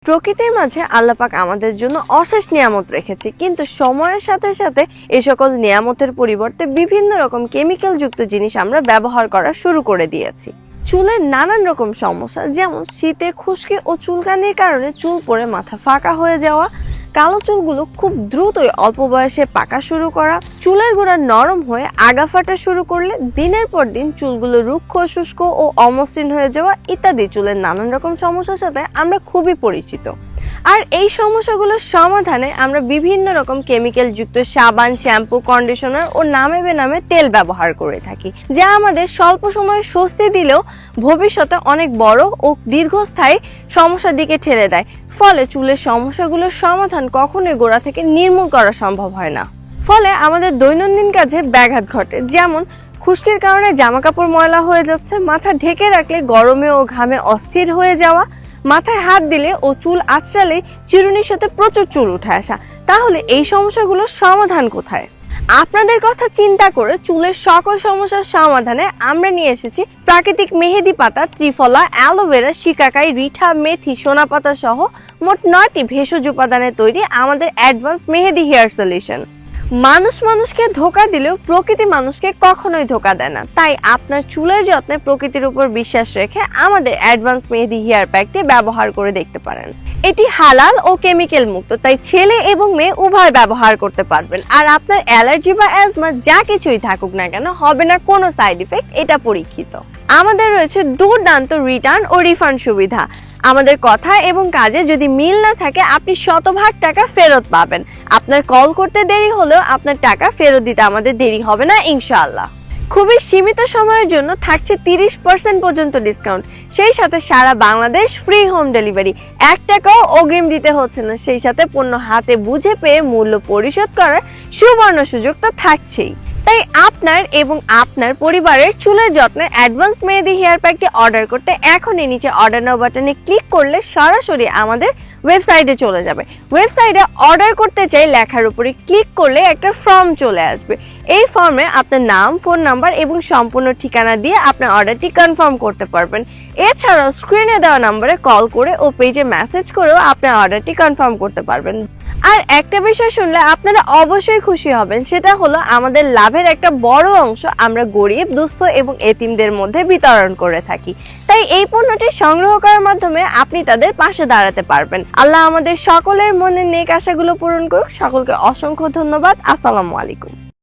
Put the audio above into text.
প্রকৃতির মাঝে আল্লাহ পাক আমাদের জন্য অশেষ নিয়ামত রেখেছে, কিন্তু সময়ের সাথে সাথে এই সকল নিয়ামতের পরিবর্তে বিভিন্ন রকম কেমিক্যাল যুক্ত জিনিস আমরা ব্যবহার করা শুরু করে দিয়েছি। চুলের নানান রকম সমস্যা, যেমন শীতে খুশকি ও চুলকানির কারণে চুল পড়ে মাথা ফাঁকা হয়ে যাওয়া, কালো চুলগুলো খুব দ্রুতই অল্প বয়সে পাকা শুরু করা, চুলের গোড়া নরম হয়ে আগা ফাটা শুরু করলে দিনের পর দিন চুলগুলো রুক্ষ, শুষ্ক ও অমসৃণ হয়ে যাওয়া ইত্যাদি চুলের নানান রকম সমস্যার সাথে আমরা খুবই পরিচিত। আর এই সমস্যাগুলোর সমাধানে আমরা বিভিন্ন রকম কেমিক্যাল যুক্ত সাবান, শ্যাম্পু, কন্ডিশনার ও নামে বেনামে তেল ব্যবহার করে থাকি, যা আমাদের স্বল্প সময়ে স্বস্তি দিলেও ভবিষ্যতে অনেক বড় ও দীর্ঘস্থায়ী সমস্যার দিকে ঠেলে দেয়। ফলে চুলের সমস্যাগুলোর সমাধান কখনোই গোড়া থেকে নির্মূল করা সম্ভব হয় না। ফলে আমাদের দৈনন্দিন কাজে ব্যাঘাত ঘটে, যেমন খুশকির কারণে জামা কাপড় ময়লা হয়ে যাচ্ছে, মাথা ঢেকে রাখলে গরমে ও ঘামে অস্থির হয়ে যাওয়া, মাথায় হাত দিলে ও চুল আঁচড়ালে চিরুনির সাথে প্রচুর চুল উঠে আসা। তাহলে এই সমস্যাগুলোর সমাধান কোথায়? আপনাদের কথা চিন্তা করে চুলের সকল সমস্যার সমাধানে আমরা নিয়ে এসেছি প্রাকৃতিক মেহেদি পাতা, ত্রিফলা, অ্যালোভেরা, শিকাকাই, রিঠা, মেথি, সোনা পাতা সহ মোট 9টি ভেষজ উপাদানে তৈরি আমাদের অ্যাডভান্স মেহেদি হেয়ার সলিউশন। মানুষ মানুষকে ধোঁকা দিলেও প্রকৃতি মানুষকে কখনোই ধোঁকা দেয় না। তাই আপনার চুলের যত্নে প্রকৃতির উপর বিশ্বাস রেখে আমাদের অ্যাডভান্স মেহেদি হেয়ার প্যাকটি ব্যবহার করে দেখতে পারেন। এটি হালাল ও কেমিক্যাল মুক্ত, তাই ছেলে এবং মেয়ে উভয় ব্যবহার করতে পারবেন। আর আপনার অ্যালার্জি বা অ্যাজমা যা কিছুই থাকুক না কেন, হবে না কোনো সাইড ইফেক্ট, এটা পরীক্ষিত। আমাদের রয়েছে দুর্দান্ত রিটার্ন ও রিফান্ড সুবিধা। আমাদের কথা এবং কাজে যদি মিল না থাকে, আপনি শতভাগ টাকা ফেরত পাবেন। আপনার কল করতে দেরি হলেও আপনার টাকা ফেরত দিতে আমাদের দেরি হবে না, ইনশাআল্লাহ। খুবই সীমিত সময়ের জন্য থাকছে 30% পর্যন্ত ডিসকাউন্ট, সেই সাথে সারা বাংলাদেশ ফ্রি হোম ডেলিভারি। 1 টাকাও অগ্রিম দিতে হচ্ছে না, সেই সাথে পণ্য হাতে বুঝে পেয়ে মূল্য পরিশোধ করার সুবর্ণ সুযোগ তো থাকছেই। তাই আপনার এবং আপনার পরিবারের চুলের যত্নে অ্যাডভান্স মেহেদি হেয়ার প্যাকটি অর্ডার করতে এখনই নিচে অর্ডার নাও বাটনে ক্লিক করলে সরাসরি আমাদের ওয়েবসাইটে চলে যাবে। ওয়েবসাইটে অর্ডার করতে চাই লেখার উপরে ক্লিক করলে একটা ফর্ম চলে আসবে। এই ফর্মে আপনার নাম, ফোন নাম্বার এবং সম্পূর্ণ ঠিকানা দিয়ে আপনার অর্ডারটি কনফার্ম করতে পারবেন। এছাড়াও স্ক্রিনে দেওয়া নম্বরে কল করে ও পেজে মেসেজ করেও আপনার অর্ডারটি কনফার্ম করতে পারবেন। আর একটা বিষয় শুনলে আপনারা অবশ্যই খুশি হবেন, সেটা হলো আমাদের লাভের একটা বড় অংশ আমরা গরিব, দুস্থ এবং এতিমদের মধ্যে বিতরণ করে থাকি। তাই এই পণ্যটি সংগ্রহ করার মাধ্যমে আপনি তাদের পাশে দাঁড়াতে পারবেন। আল্লাহ আমাদের সকলের মনের নেক আশাগুলো পূরণ করুক। সকলকে অসংখ্য ধন্যবাদ। আসসালামু আলাইকুম।